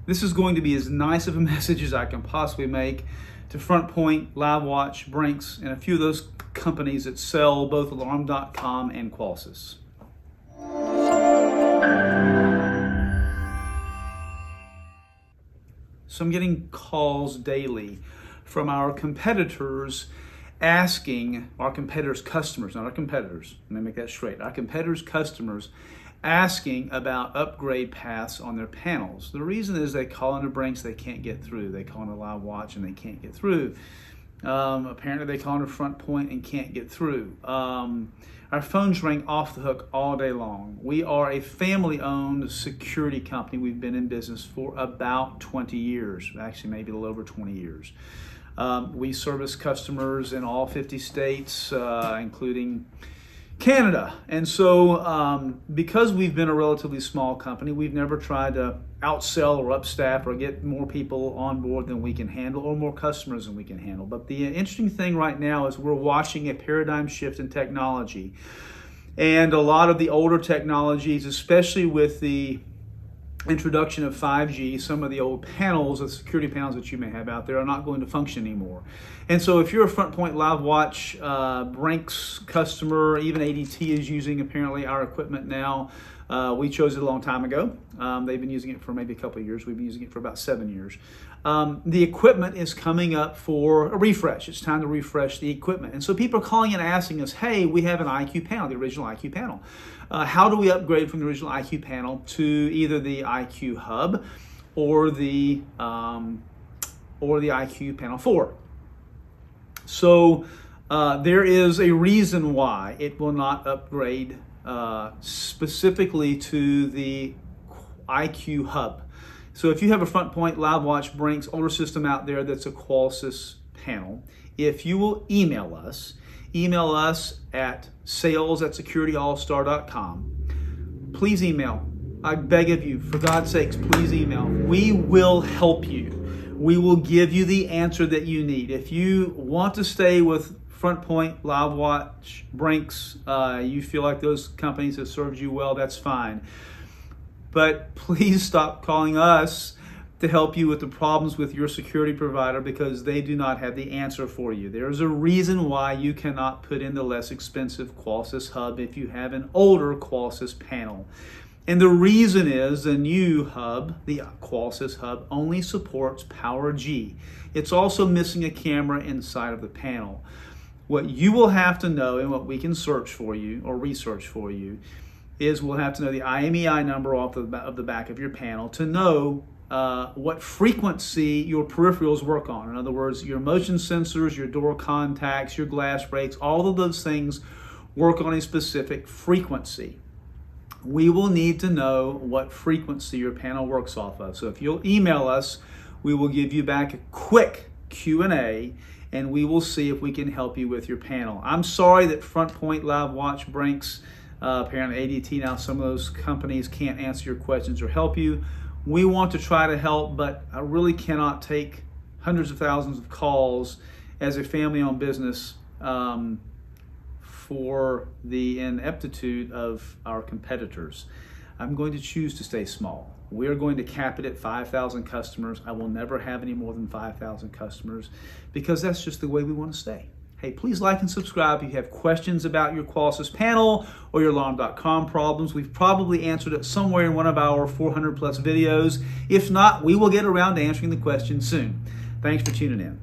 This is going to be as nice of a message as I can possibly make to Frontpoint, Livewatch, Brinks, and a few of those companies that sell both Alarm.com and Qolsys. So I'm getting calls daily from our competitors asking, our competitors' customers, not our competitors, let me make that straight, our competitors' customers asking about upgrade paths on their panels. The reason is they call into Brinks, they can't get through. They call into Livewatch and they can't get through. Apparently they call into Frontpoint and can't get through. Our phones ring off the hook all day long. We are a family-owned security company. We've been in business for about 20 years, actually maybe a little over 20 years. We service customers in all 50 states, including Canada. And so because we've been a relatively small company, we've never tried to outsell or upstaff or get more people on board than we can handle or more customers than we can handle. But the interesting thing right now is we're watching a paradigm shift in technology. And a lot of the older technologies, especially with the introduction of 5G, some of the old panels, the security panels that you may have out there, are not going to function anymore. And so if you're a Frontpoint, Livewatch, Brinks customer, even ADT is using apparently our equipment now. We chose it a long time ago. They've been using it for maybe a couple of years. We've been using it for about 7 years. The equipment is coming up for a refresh. It's time to refresh the equipment. And so people are calling and asking us, hey, we have an IQ panel, the original IQ panel. How do we upgrade from the original IQ panel to either the IQ Hub or the IQ Panel 4? So there is a reason why it will not upgrade specifically to the IQ Hub. So if you have a Frontpoint, Livewatch, Brinks older system out there that's a Qolsys panel, if you will email us at sales@securityallstar.com. Please email. I beg of you, for God's sakes, please email. We will help you. We will give you the answer that you need. If you want to stay with Frontpoint, Livewatch, Brinks, you feel like those companies have served you well, that's fine. But please stop calling us to help you with the problems with your security provider, because they do not have the answer for you. There's a reason why you cannot put in the less expensive Qolsys Hub if you have an older Qolsys panel. And the reason is the new hub, the Qolsys Hub, only supports Power G. It's also missing a camera inside of the panel. What you will have to know, and what we can search for you or research for you, is we'll have to know the IMEI number off of the back of your panel to know what frequency your peripherals work on. In other words, your motion sensors, your door contacts, your glass breaks, all of those things work on a specific frequency. We will need to know what frequency your panel works off of. So if you'll email us, we will give you back a quick Q&A, and we will see if we can help you with your panel. I'm sorry that Frontpoint, Livewatch, Brinks, apparently ADT, now some of those companies can't answer your questions or help you. We want to try to help, but I really cannot take hundreds of thousands of calls as a family-owned business for the ineptitude of our competitors. I'm going to choose to stay small. We are going to cap it at 5,000 customers. I will never have any more than 5,000 customers, because that's just the way we want to stay. Hey, please like and subscribe if you have questions about your Qolsys panel or your Alarm.com problems. We've probably answered it somewhere in one of our 400 plus videos. If not, we will get around to answering the question soon. Thanks for tuning in.